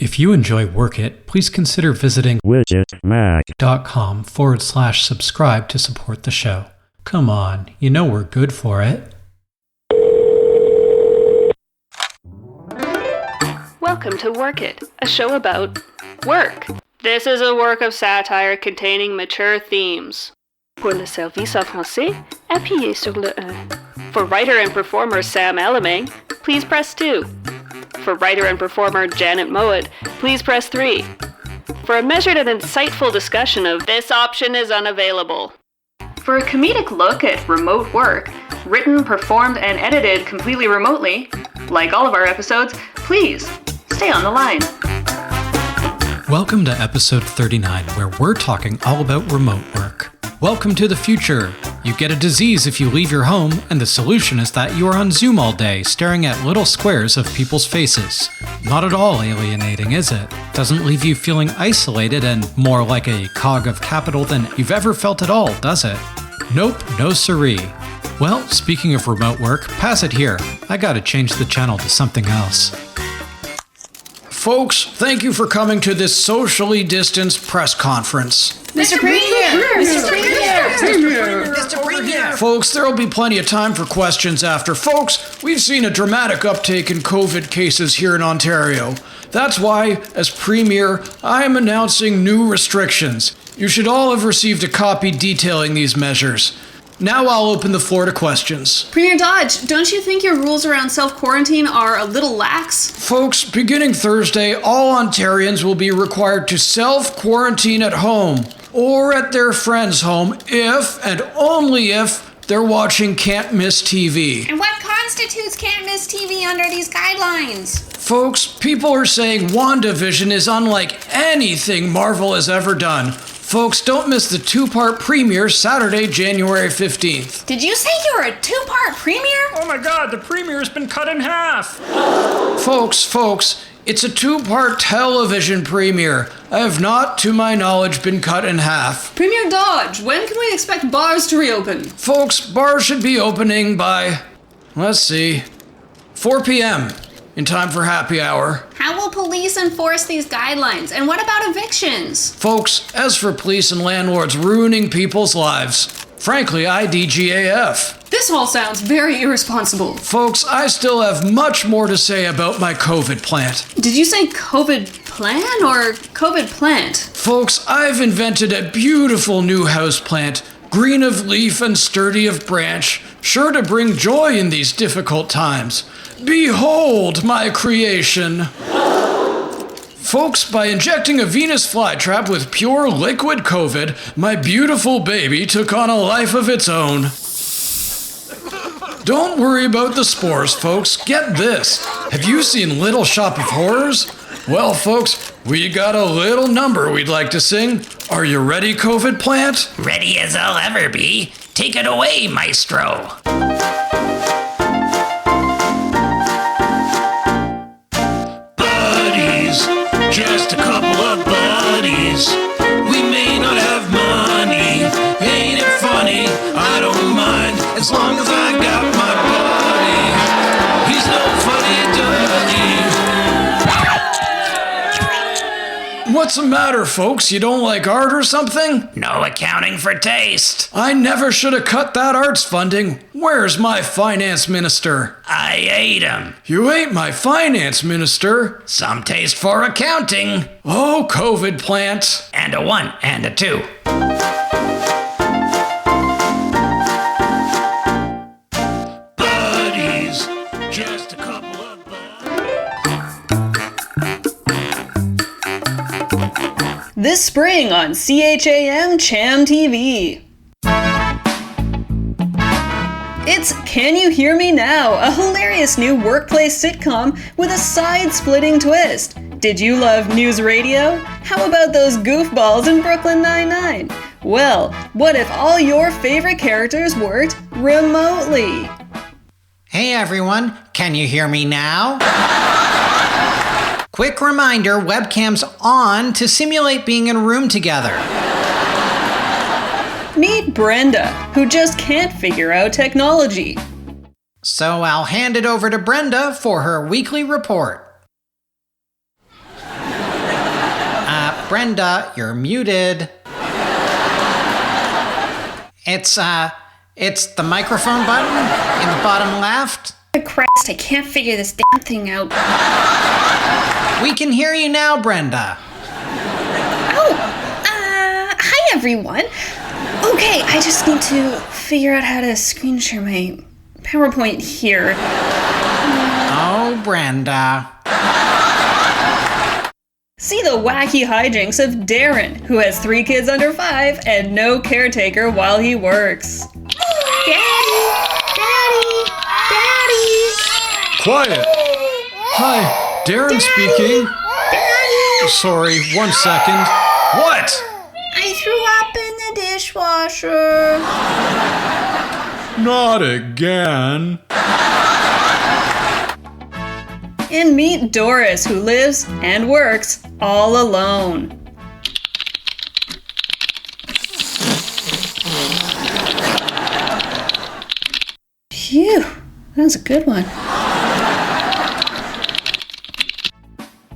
If you enjoy Work It, please consider visiting widgetmag.com/subscribe to support the show. Come on, you know we're good for it. Welcome to Work It, a show about work. This is a work of satire containing mature themes. Pour le service en français, appuyez sur le 1. For writer and performer Sam Elaming, please press 2. For writer and performer Janet Mowat, please press 3. For a measured and insightful discussion of this option is unavailable. For a comedic look at remote work, written, performed, and edited completely remotely, like all of our episodes, please stay on the line. Welcome to episode 39, where we're talking all about remote work. Welcome to the future. You get a disease if you leave your home, and the solution is that you are on Zoom all day, staring at little squares of people's faces. Not at all alienating, is it? Doesn't leave you feeling isolated and more like a cog of capital than you've ever felt at all, does it? Nope, no siree. Well, speaking of remote work, pass it here. I gotta change the channel to something else. Folks, thank you for coming to this socially distanced press conference. Mr. Premier! Mr. Premier! Mr. Premier! Folks, there will be plenty of time for questions after. Folks, we've seen a dramatic uptake in COVID cases here in Ontario. That's why, as Premier, I am announcing new restrictions. You should all have received a copy detailing these measures. Now I'll open the floor to questions. Premier Dodge, don't you think your rules around self-quarantine are a little lax? Folks, beginning Thursday, all Ontarians will be required to self-quarantine at home or at their friend's home if and only if they're watching Can't Miss TV. And what constitutes Can't Miss TV under these guidelines? Folks, people are saying WandaVision is unlike anything Marvel has ever done. Folks, don't miss the two-part premiere Saturday, January 15th. Did you say you were a two-part premiere? Oh my god, the premiere's been cut in half! Folks, it's a two-part television premiere. I have not, to my knowledge, been cut in half. Premier Dodge, when can we expect bars to reopen? Folks, bars should be opening by, 4 p.m. in time for happy hour. How will police enforce these guidelines? And what about evictions? Folks, as for police and landlords ruining people's lives, frankly, I DGAF. This all sounds very irresponsible. Folks, I still have much more to say about my COVID plant. Did you say COVID plan or COVID plant? Folks, I've invented a beautiful new houseplant, green of leaf and sturdy of branch, sure to bring joy in these difficult times. Behold my creation. Folks, by injecting a Venus flytrap with pure liquid COVID, my beautiful baby took on a life of its own. Don't worry about the spores, folks. Get this. Have you seen Little Shop of Horrors? Well, folks, we got a little number we'd like to sing. Are you ready, COVID plant? Ready as I'll ever be. Take it away, maestro. Buddies, just a couple of buddies. We may not have money. Ain't it funny? I don't mind as long as I got my buddy. He's no funny duddy. What's the matter, folks? You don't like art or something? No accounting for taste. I never should have cut that arts funding. Where's my finance minister? I ate him. You ain't my finance minister. Some taste for accounting. Oh, COVID plant. And a 1 and a 2. Buddies, just a couple of buddies. This spring on CHAM Cham TV. It's Can You Hear Me Now, a hilarious new workplace sitcom with a side-splitting twist. Did you love news radio? How about those goofballs in Brooklyn Nine-Nine? Well, what if all your favorite characters worked remotely? Hey everyone, can you hear me now? Quick reminder, webcam's on to simulate being in a room together. Meet Brenda, who just can't figure out technology. So I'll hand it over to Brenda for her weekly report. Brenda, you're muted. It's the microphone button in the bottom left. Christ, I can't figure this damn thing out. We can hear you now, Brenda. Hi everyone. Okay, I just need to figure out how to screen share my PowerPoint here. Oh, Brenda. See the wacky hijinks of Darren, who has 3 kids under 5 and no caretaker while he works. Daddy! Quiet! Hi, Darren speaking. Sorry, 1 second. What? I threw up in the dishwasher. Not again. And meet Doris, who lives and works all alone. Phew, that was a good one.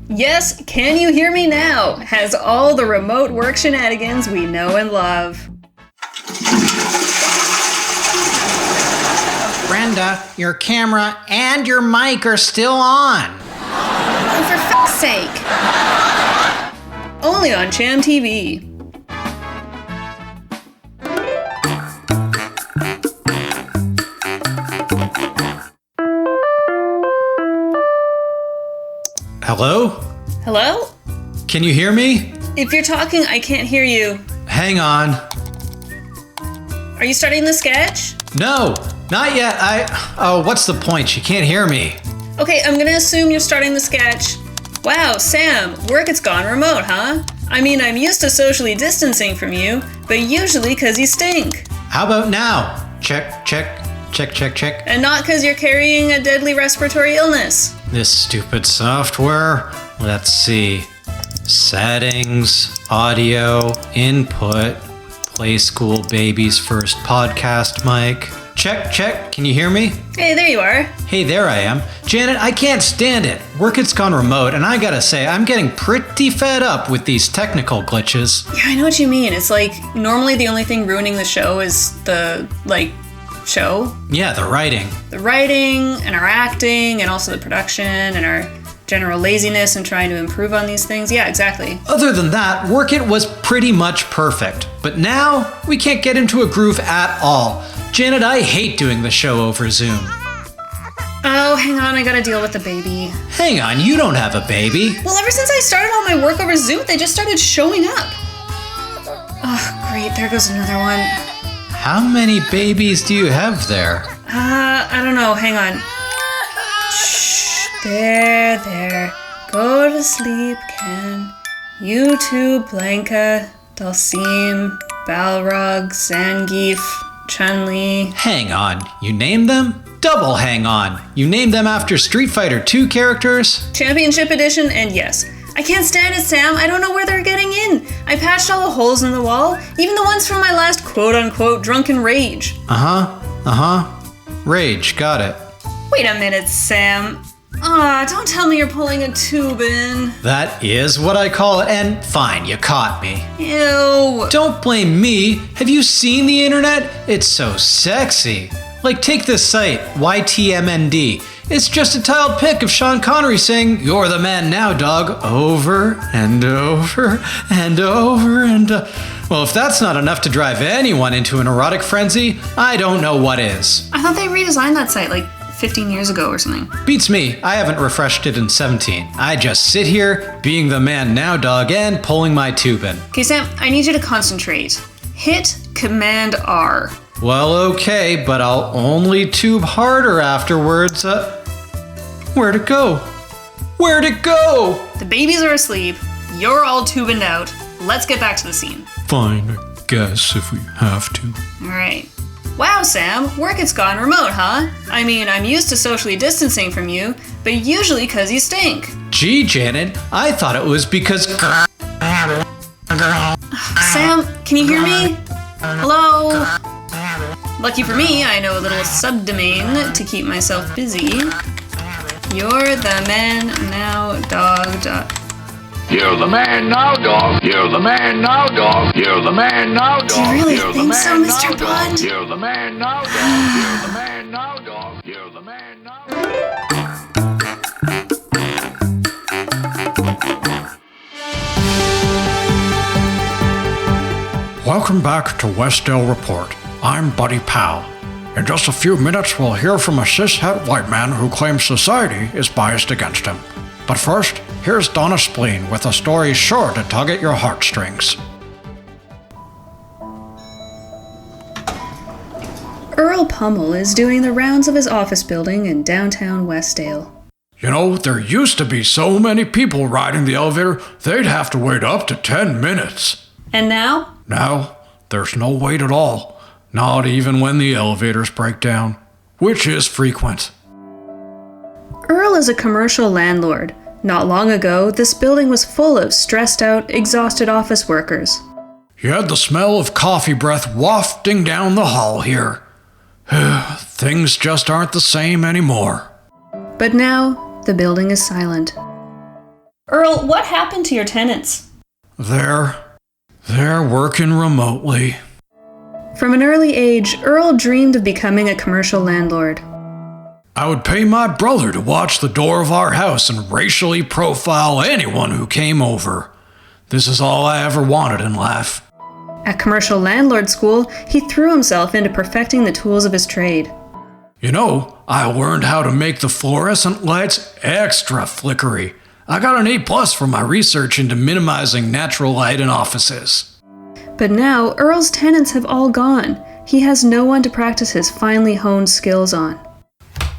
Yes, Can You Hear Me Now has all the remote work shenanigans we know and love. Brenda, your camera and your mic are still on. Oh, for fuck's sake. Only on Cham TV. Hello? Hello? Can you hear me? If you're talking, I can't hear you. Hang on. Are you starting the sketch? No, not yet. Oh, what's the point? She can't hear me. Okay, I'm gonna assume you're starting the sketch. Wow, Sam, work has gone remote, huh? I mean, I'm used to socially distancing from you, but usually 'cause you stink. How about now? Check, check, check, check, check. And not 'cause you're carrying a deadly respiratory illness. This stupid software. Let's see. Settings, audio, input, play school baby's first podcast mic. Check, check. Can you hear me? Hey, there you are. Hey, there I am. Janet, I can't stand it. Work has gone remote, and I gotta say, I'm getting pretty fed up with these technical glitches. Yeah, I know what you mean. It's like, normally the only thing ruining the show is the, show. Yeah, the writing. The writing, and our acting, and also the production, and our general laziness and trying to improve on these things. Yeah, exactly. Other than that, Work It was pretty much perfect. But now, we can't get into a groove at all. Janet, I hate doing the show over Zoom. Oh, hang on, I gotta deal with the baby. Hang on, you don't have a baby. Well, ever since I started all my work over Zoom, they just started showing up. Oh, great, there goes another one. How many babies do you have there? I don't know, hang on. Shh, there. Go to sleep, Ken. You too, Blanca, Dulcine, Balrog, Zangief, Chun-Li. Hang on, you named them? Double hang on. You named them after Street Fighter 2 characters? Championship Edition, and yes. I can't stand it, Sam. I don't know where they're getting in. I patched all the holes in the wall, even the ones from my last quote-unquote drunken rage. Rage, got it. Wait a minute, Sam. Don't tell me you're pulling a tube in. That is what I call it, and fine, you caught me. Ew. Don't blame me. Have you seen the internet? It's so sexy. Like, take this site, YTMND. It's just a tiled pic of Sean Connery saying, "You're the man now, dog," over and over and over and Well, if that's not enough to drive anyone into an erotic frenzy, I don't know what is. I thought they redesigned that site like 15 years ago or something. Beats me. I haven't refreshed it in 17. I just sit here, being the man now, dog, and pulling my tube in. Okay, Sam, I need you to concentrate. Hit Command R. Well, okay, but I'll only tube harder afterwards. Where'd it go? Where'd it go? The babies are asleep. You're all tubing out. Let's get back to the scene. Fine, I guess if we have to. Alright. Wow, Sam, work has gone remote, huh? I mean, I'm used to socially distancing from you, but usually 'cause you stink. Gee, Janet, I thought it was because... Sam, can you hear me? Hello? Lucky for me, I know a little subdomain to keep myself busy. You're the man now, dog. You're the man now, dog. You're the man now, dog. You're the man now, dog. Do you really You're the think man so, now, Mr. dog. Bond? You're the man now, dog. You're the man now, dog. You're the man now. Welcome back to Westdale Report. I'm Buddy Powell. In just a few minutes, we'll hear from a cishet white man who claims society is biased against him. But first, here's Donna Spleen with a story sure to tug at your heartstrings. Earl Pummel is doing the rounds of his office building in downtown Westdale. You know, there used to be so many people riding the elevator, they'd have to wait up to 10 minutes. And now? Now, there's no wait at all. Not even when the elevators break down, which is frequent. Earl is a commercial landlord. Not long ago, this building was full of stressed out, exhausted office workers. You had the smell of coffee breath wafting down the hall here. Things just aren't the same anymore. But now, the building is silent. Earl, what happened to your tenants? They're working remotely. From an early age, Earl dreamed of becoming a commercial landlord. I would pay my brother to watch the door of our house and racially profile anyone who came over. This is all I ever wanted in life. At commercial landlord school, he threw himself into perfecting the tools of his trade. You know, I learned how to make the fluorescent lights extra flickery. I got an A+ for my research into minimizing natural light in offices. But now, Earl's tenants have all gone. He has no one to practice his finely honed skills on.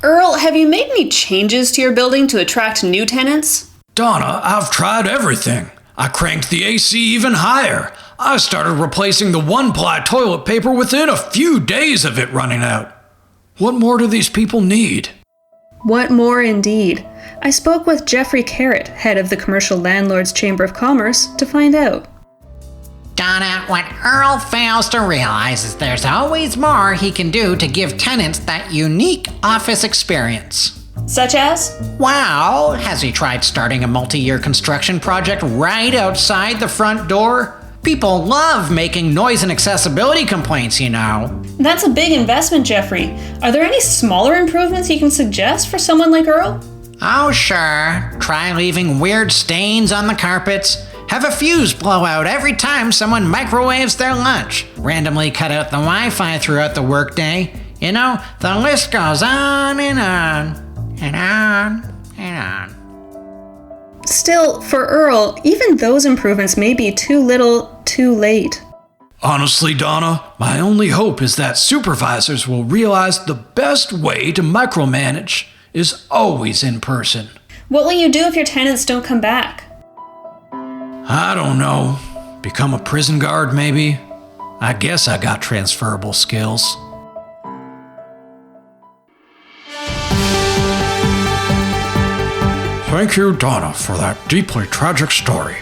Earl, have you made any changes to your building to attract new tenants? Donna, I've tried everything. I cranked the AC even higher. I started replacing the one-ply toilet paper within a few days of it running out. What more do these people need? What more indeed? I spoke with Jeffrey Carrot, head of the Commercial Landlords Chamber of Commerce, to find out. Donna, what Earl fails to realize is there's always more he can do to give tenants that unique office experience. Such as? Wow, has he tried starting a multi-year construction project right outside the front door? People love making noise and accessibility complaints, you know. That's a big investment, Jeffrey. Are there any smaller improvements you can suggest for someone like Earl? Oh, sure. Try leaving weird stains on the carpets. Have a fuse blow out every time someone microwaves their lunch. Randomly cut out the Wi-Fi throughout the workday. You know, the list goes on and on and on and on. Still, for Earl, even those improvements may be too little, too late. Honestly, Donna, my only hope is that supervisors will realize the best way to micromanage is always in person. What will you do if your tenants don't come back? I don't know. Become a prison guard, maybe? I guess I got transferable skills. Thank you, Donna, for that deeply tragic story.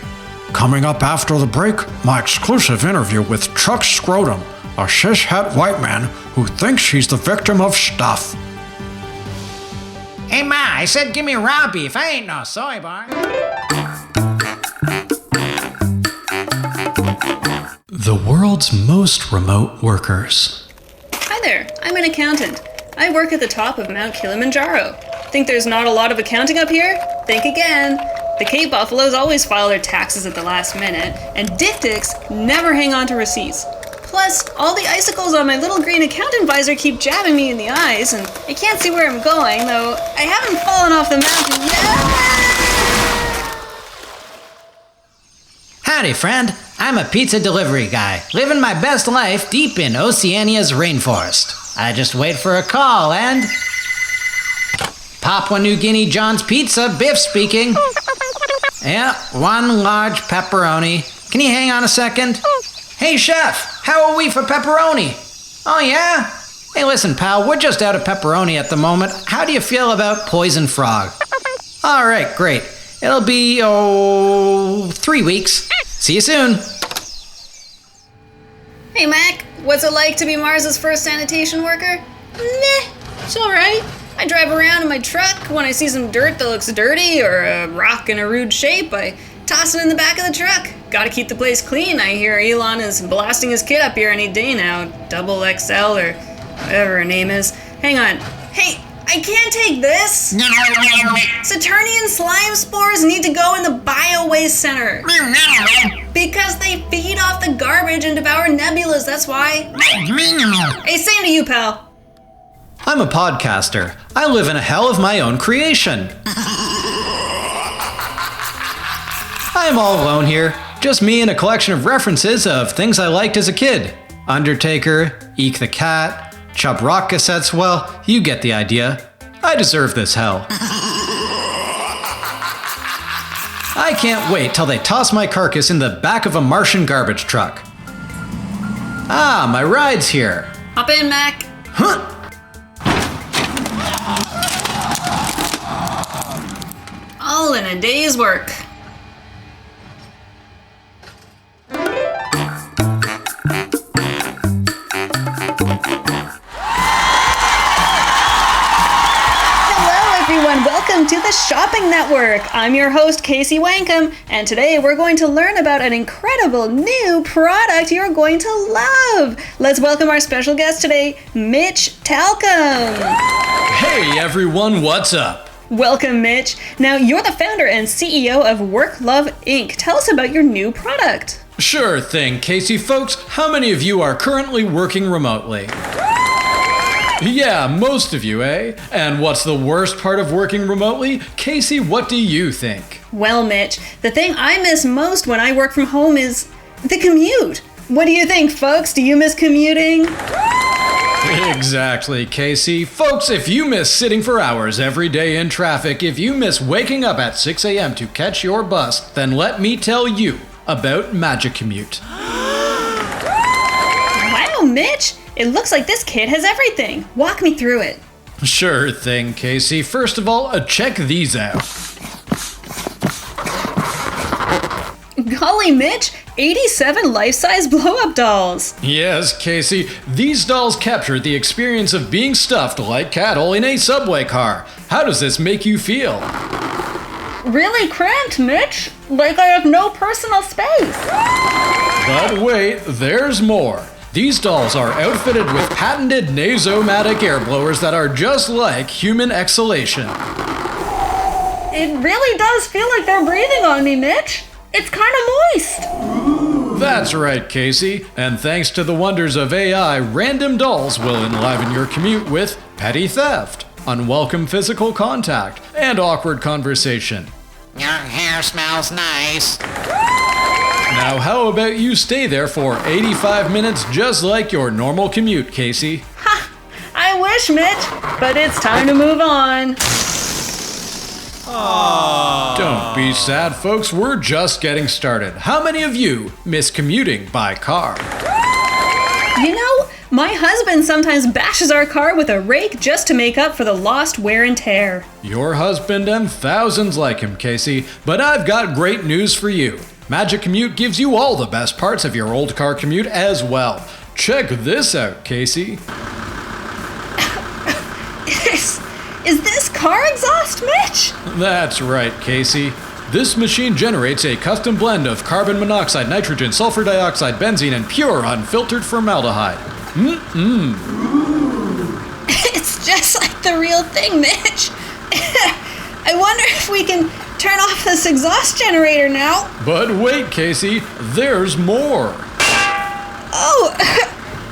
Coming up after the break, my exclusive interview with Chuck Scrotum, a cishet white man who thinks he's the victim of stuff. Hey Ma, I said give me raw beef, I ain't no soy bar. The world's most remote workers. Hi there, I'm an accountant. I work at the top of Mount Kilimanjaro. Think there's not a lot of accounting up here? Think again. The Cape Buffaloes always file their taxes at the last minute, and dicks never hang on to receipts. Plus, all the icicles on my little green accountant visor keep jabbing me in the eyes, and I can't see where I'm going, though I haven't fallen off the mountain yet. Howdy, friend. I'm a pizza delivery guy, living my best life deep in Oceania's rainforest. I just wait for a call and... Papua New Guinea John's Pizza, Biff speaking. Yeah, one large pepperoni. Can you hang on a second? Hey, chef, how are we for pepperoni? Oh, yeah? Hey, listen, pal, we're just out of pepperoni at the moment. How do you feel about poison frog? All right, great. It'll be, 3 weeks. See you soon. Hey, Mac, what's it like to be Mars's first sanitation worker? Meh, it's alright. I drive around in my truck. When I see some dirt that looks dirty or a rock in a rude shape, I Toss it in the back of the truck. Gotta keep the place clean. I hear Elon is blasting his kid up here any day now. Double XL or whatever her name is. Hang on. Hey, I can't take this. Saturnian slime spores need to go in the bio-waste center. Because they feed off the garbage and devour nebulas, that's why. Hey, same to you, pal. I'm a podcaster. I live in a hell of my own creation. I am all alone here. Just me and a collection of references of things I liked as a kid. Undertaker, Eek the Cat, Chub Rock cassettes, well, you get the idea. I deserve this hell. I can't wait till they toss my carcass in the back of a Martian garbage truck. Ah, my ride's here. Hop in, Mac. Huh? All in a day's work. Welcome to the Shopping Network. I'm your host, Casey Wankum, and today we're going to learn about an incredible new product you're going to love. Let's welcome our special guest today, Mitch Talcum. Hey everyone, what's up? Welcome, Mitch. Now, you're the founder and CEO of Work Love Inc. Tell us about your new product. Sure thing, Casey. Folks, how many of you are currently working remotely? Yeah, most of you, eh? And what's the worst part of working remotely? Casey, what do you think? Well, Mitch, the thing I miss most when I work from home is the commute. What do you think, folks? Do you miss commuting? Exactly, Casey. Folks, if you miss sitting for hours every day in traffic, if you miss waking up at 6 a.m. to catch your bus, then let me tell you about Magic Commute. Wow, Mitch! It looks like this kid has everything. Walk me through it. Sure thing, Casey. First of all, check these out. Golly, Mitch, 87 life-size blow-up dolls. Yes, Casey. These dolls capture the experience of being stuffed like cattle in a subway car. How does this make you feel? Really cramped, Mitch. Like I have no personal space. But wait, there's more. These dolls are outfitted with patented nasomatic air blowers that are just like human exhalation. It really does feel like they're breathing on me, Mitch. It's kind of moist. That's right, Casey. And thanks to the wonders of AI, random dolls will enliven your commute with petty theft, unwelcome physical contact, and awkward conversation. Your hair smells nice. Now, how about you stay there for 85 minutes just like your normal commute, Casey? Ha! I wish, Mitch, but it's time to move on. Don't be sad, folks. We're just getting started. How many of you miss commuting by car? You know, my husband sometimes bashes our car with a rake just to make up for the lost wear and tear. Your husband and thousands like him, Casey. But I've got great news for you. Magic Commute gives you all the best parts of your old car commute as well. Check this out, Casey. Is this car exhaust, Mitch? That's right, Casey. This machine generates a custom blend of carbon monoxide, nitrogen, sulfur dioxide, benzene, and pure unfiltered formaldehyde. It's just like the real thing, Mitch. I wonder if we can turn off this exhaust generator now. But wait, Casey, there's more. Oh,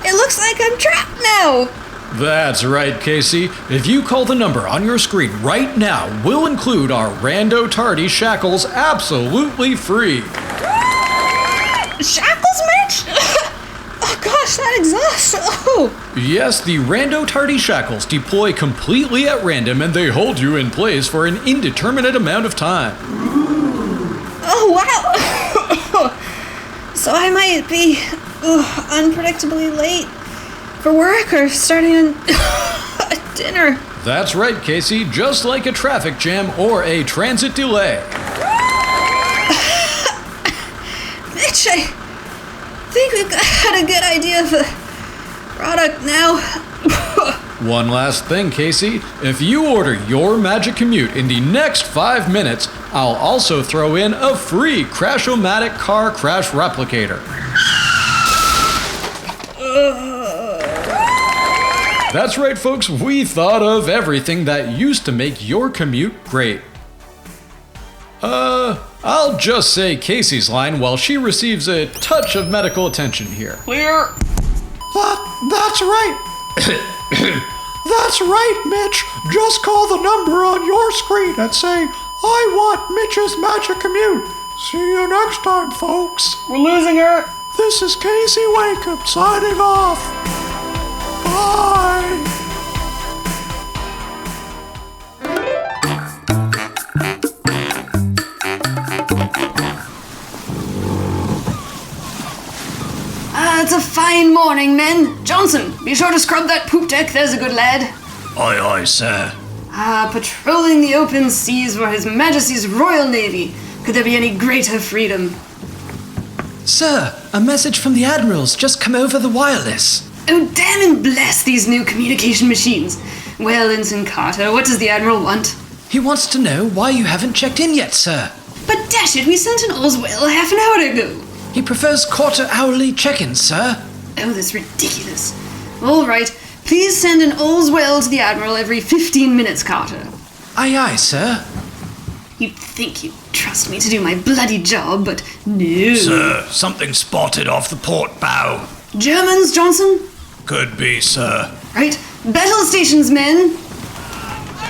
it looks like I'm trapped now. That's right, Casey. If you call the number on your screen right now, we'll include our Rando Tardy shackles absolutely free. Shackles, Mitch? Oh gosh, that exhaust. Oh. Yes, the Rando Tardy shackles deploy completely at random and they hold you in place for an indeterminate amount of time. Oh, wow. So I might be unpredictably late for work or starting on dinner. That's right, Casey, just like a traffic jam or a transit delay. Mitch, I think we've got a good idea of the product now. One last thing, Casey. If you order your Magic Commute in the next 5 minutes, I'll also throw in a free Crash-O-Matic car crash replicator. That's right, folks. We thought of everything that used to make your commute great. I'll just say Casey's line while she receives a touch of medical attention here. Clear. That's right. That's right, Mitch. Just call the number on your screen and say, I want Mitch's Magic Commute. See you next time, folks. We're losing her. This is Casey Wakeup signing off. Bye. It's a fine morning, men. Johnson, be sure to scrub that poop deck, there's a good lad. Aye, aye, sir. Patrolling the open seas for His Majesty's Royal Navy. Could there be any greater freedom? Sir, a message from the Admiral's just come over the wireless. Oh, damn and bless these new communication machines. Well, Ensign Carter, what does the Admiral want? He wants to know why you haven't checked in yet, sir. But dash it, we sent an Oswell half an hour ago. He prefers quarter-hourly check-ins, sir. Oh, that's ridiculous. All right, please send an Oswell to the Admiral every 15 minutes, Carter. Aye, aye, sir. You'd think you'd trust me to do my bloody job, but no. Sir, something spotted off the port bow. Germans, Johnson? Could be, sir. Right, battle stations, men.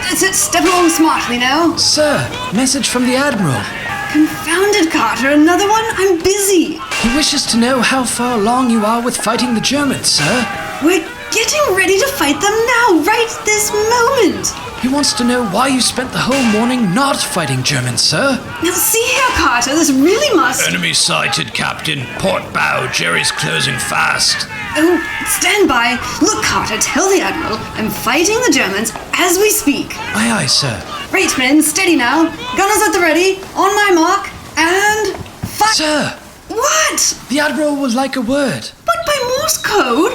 That's it, step along smartly now. Sir, message from the Admiral. Confounded, Carter, another one? I'm busy. He wishes to know how far along you are with fighting the Germans, sir. We're getting ready to fight them now, right this moment. He wants to know why you spent the whole morning not fighting Germans, sir. Now see here, Carter, this really must... Enemy sighted, Captain. Port bow. Jerry's closing fast. Oh, stand by. Look, Carter, tell the Admiral I'm fighting the Germans as we speak. Aye, aye, sir. Right, men, steady now. Gunners at the ready. On my mark. And... fire! Sir! What? The Admiral would like a word. But by Morse code?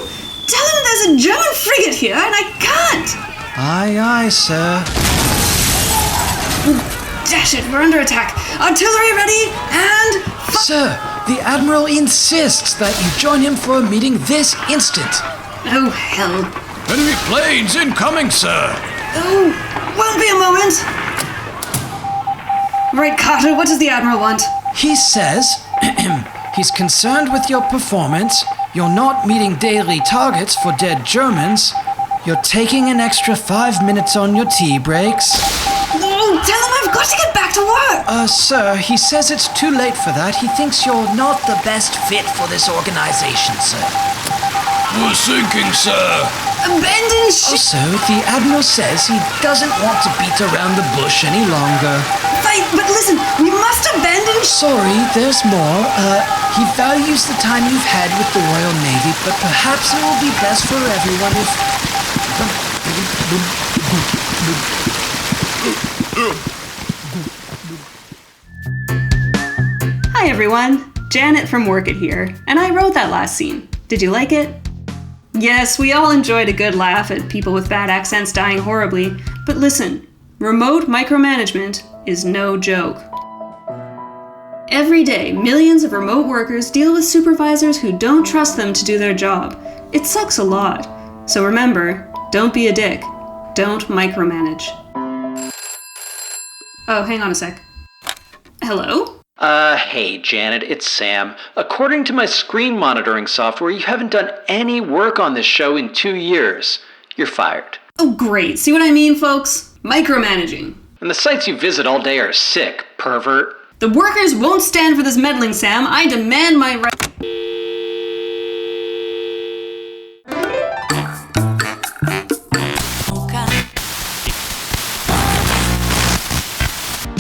Tell him there's a German frigate here and I can't. Aye, aye, sir. Dash it, we're under attack. Artillery ready, and... Sir, the Admiral insists that you join him for a meeting this instant. Oh, hell. Enemy planes incoming, sir. Oh, won't be a moment. Right, Carter, what does the Admiral want? He says he's concerned with your performance, you're not meeting daily targets for dead Germans, you're taking an extra 5 minutes on your tea breaks. Oh, tell him I've got to get back to work. Sir, he says it's too late for that. He thinks you're not the best fit for this organization, sir. We're sinking, sir. Abandon ship. Also, the Admiral says he doesn't want to beat around the bush any longer. Fight, but listen, we must abandon Sorry, there's more. He values the time you've had with the Royal Navy, but perhaps it will be best for everyone if... Hi everyone, Janet from Work It here, and I wrote that last scene. Did you like it? Yes, we all enjoyed a good laugh at people with bad accents dying horribly, but listen, remote micromanagement is no joke. Every day, millions of remote workers deal with supervisors who don't trust them to do their job. It sucks a lot. So remember, don't be a dick. Don't micromanage. Oh, hang on a sec. Hello? Hey, Janet, it's Sam. According to my screen monitoring software, you haven't done any work on this show in 2 years. You're fired. Oh, great. See what I mean, folks? Micromanaging. And the sites you visit all day are sick, pervert. The workers won't stand for this meddling, Sam. I demand my right.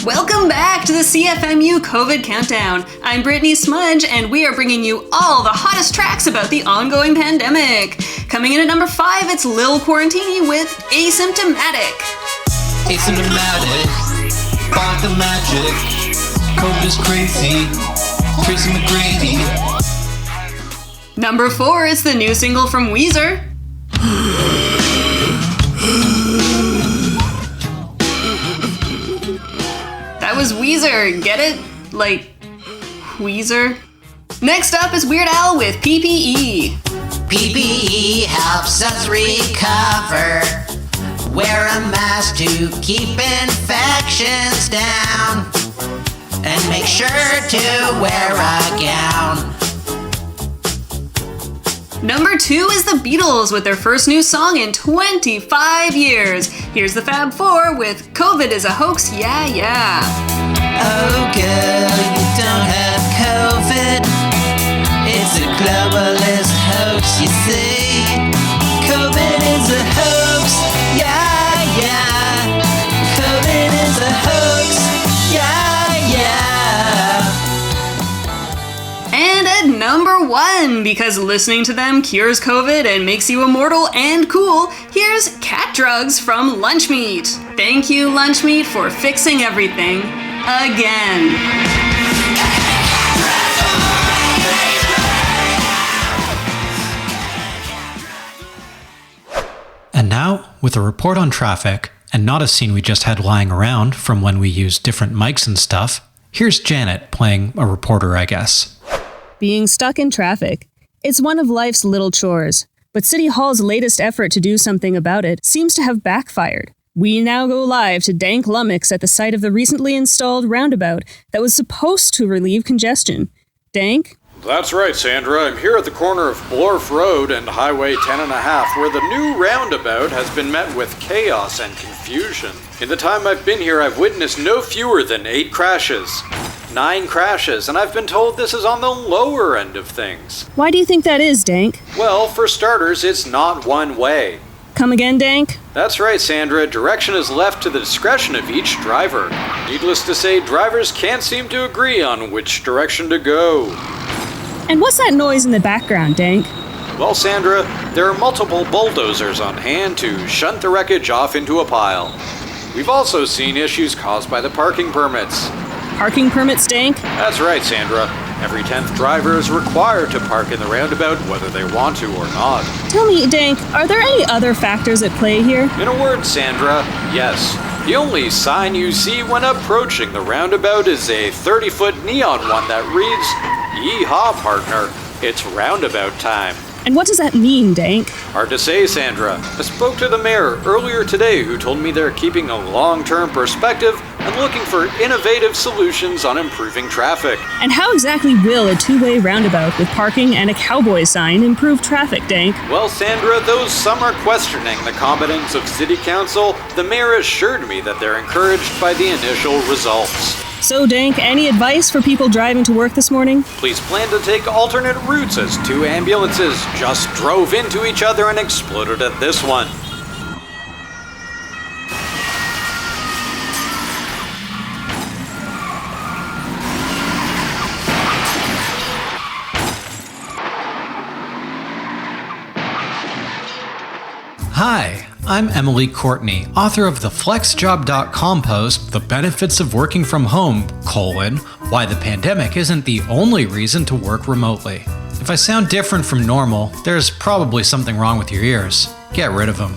Welcome back to the CFMU COVID Countdown. I'm Brittany Smudge, and we are bringing you all the hottest tracks about the ongoing pandemic. Coming in at number 5, it's Lil Quarantini with Asymptomatic. Asymptomatic, find the magic. COVID is crazy, Tracy McGrady. Number 4 is the new single from Weezer. was Weezer. Get it? Like, Weezer? Next up is Weird Al with PPE. PPE helps us recover. Wear a mask to keep infections down. And make sure to wear a gown. Number 2 is the Beatles with their first new song in 25 years. Here's the Fab Four with COVID is a Hoax, Yeah, Yeah. Oh girl, you don't have COVID. It's a globalist hoax, you see. COVID is a hoax, yeah, yeah. COVID is a hoax, yeah, yeah. And at number 1, because listening to them cures COVID and makes you immortal and cool, here's Cat Drugs from Lunchmeat. Thank you, Lunchmeat, for fixing everything again. And now, with a report on traffic, and not a scene we just had lying around from when we used different mics and stuff, here's Janet playing a reporter, I guess. Being stuck in traffic. It's one of life's little chores, but City Hall's latest effort to do something about it seems to have backfired. We now go live to dank lummox at the site of the recently installed roundabout that was supposed to relieve congestion. Dank? That's right, Sandra. I'm here at the corner of Blorf Road and Highway 10.5, where the new roundabout has been met with chaos and confusion. In the time I've been here, I've witnessed no fewer than 8 crashes. 9 crashes, and I've been told this is on the lower end of things. Why do you think that is, Dank? Well, for starters, it's not one way. Come again, Dank? That's right, Sandra. Direction is left to the discretion of each driver. Needless to say, drivers can't seem to agree on which direction to go. And what's that noise in the background, Dank? Well, Sandra, there are multiple bulldozers on hand to shunt the wreckage off into a pile. We've also seen issues caused by the parking permits. Parking permits, Dank? That's right, Sandra. Every 10th driver is required to park in the roundabout whether they want to or not. Tell me, Dank, are there any other factors at play here? In a word, Sandra, yes. The only sign you see when approaching the roundabout is a 30-foot neon one that reads, "Yeehaw, partner, it's roundabout time." And what does that mean, Dank? Hard to say, Sandra. I spoke to the mayor earlier today who told me they're keeping a long-term perspective and looking for innovative solutions on improving traffic. And how exactly will a two-way roundabout with parking and a cowboy sign improve traffic, Dank? Well, Sandra, though some are questioning the competence of City Council, the mayor assured me that they're encouraged by the initial results. So, Dank, any advice for people driving to work this morning? Please plan to take alternate routes as 2 ambulances just drove into each other and exploded at this one. Hi, I'm Emily Courtney, author of the FlexJob.com post, The Benefits of Working from Home, Why the Pandemic Isn't the Only Reason to Work Remotely. If I sound different from normal, there's probably something wrong with your ears. Get rid of them.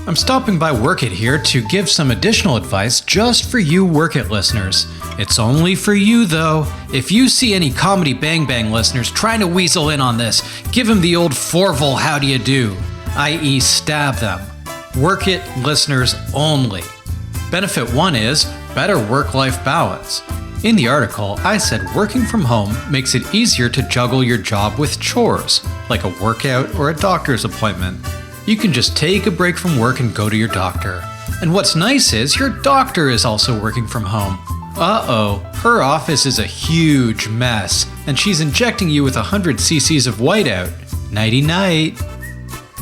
I'm stopping by Work It here to give some additional advice just for you Work It listeners. It's only for you, though. If you see any Comedy Bang Bang listeners trying to weasel in on this, give them the old Forval how do you do, i.e. stab them. Work It listeners only. Benefit 1 is better work-life balance. In the article, I said working from home makes it easier to juggle your job with chores, like a workout or a doctor's appointment. You can just take a break from work and go to your doctor. And what's nice is your doctor is also working from home. Uh-oh, her office is a huge mess, and she's injecting you with 100 cc's of whiteout. Nighty-night.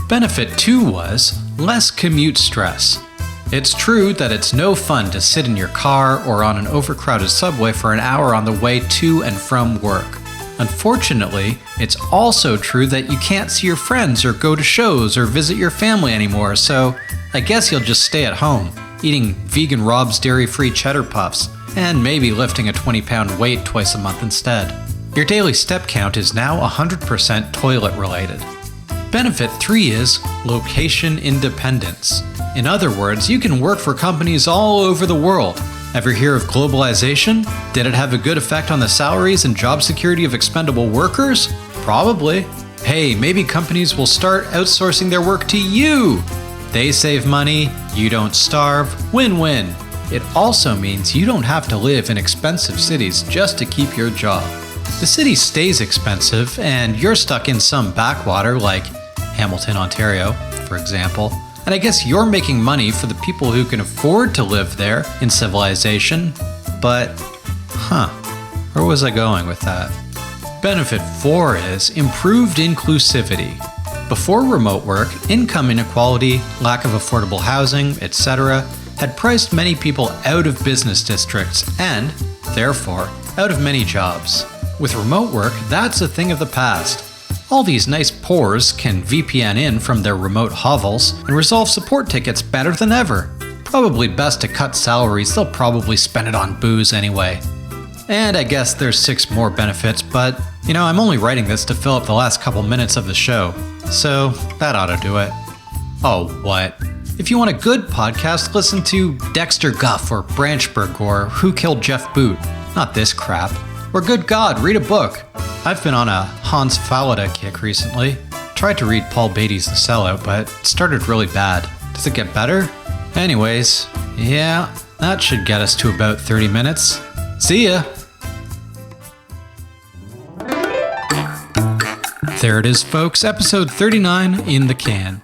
Benefit 2 was less commute stress. It's true that it's no fun to sit in your car or on an overcrowded subway for an hour on the way to and from work. Unfortunately, it's also true that you can't see your friends or go to shows or visit your family anymore, so I guess you'll just stay at home, eating vegan Rob's dairy-free cheddar puffs, and maybe lifting a 20-pound weight twice a month instead. Your daily step count is now 100% toilet-related. Benefit 3 is location independence. In other words, you can work for companies all over the world, Ever hear of globalization? Did it have a good effect on the salaries and job security of expendable workers? Probably. Hey, maybe companies will start outsourcing their work to you. They save money, you don't starve, win-win. It also means you don't have to live in expensive cities just to keep your job. The city stays expensive, and you're stuck in some backwater like Hamilton, Ontario, for example. And I guess you're making money for the people who can afford to live there in civilization. But, where was I going with that? Benefit 4 is improved inclusivity. Before remote work, income inequality, lack of affordable housing, etc., had priced many people out of business districts and, therefore, out of many jobs. With remote work, that's a thing of the past. All these nice pores can VPN in from their remote hovels and resolve support tickets better than ever. Probably best to cut salaries, they'll probably spend it on booze anyway. And I guess there's 6 more benefits, but, I'm only writing this to fill up the last couple minutes of the show, so that ought to do it. Oh, what? If you want a good podcast, listen to Dexter Guff or Branchburg or Who Killed Jeff Boot. Not this crap. Or good God, read a book. I've been on a Hans Fallada kick recently. Tried to read Paul Beatty's The Sellout, but it started really bad. Does it get better? Anyways, yeah, that should get us to about 30 minutes. See ya! There it is, folks, episode 39 in the can.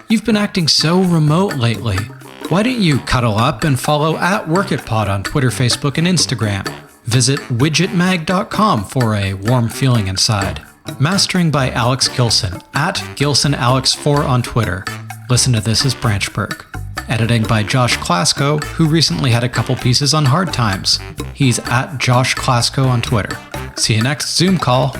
You've been acting so remote lately. Why don't you cuddle up and follow @WorkItPod on Twitter, Facebook, and Instagram. Visit widgetmag.com for a warm feeling inside. Mastering by Alex Gilson, @GilsonAlex4 on Twitter. Listen to This is Branchburg. Editing by Josh Klasco, who recently had a couple pieces on hard times. He's @Josh Klasco on Twitter. See you next Zoom call.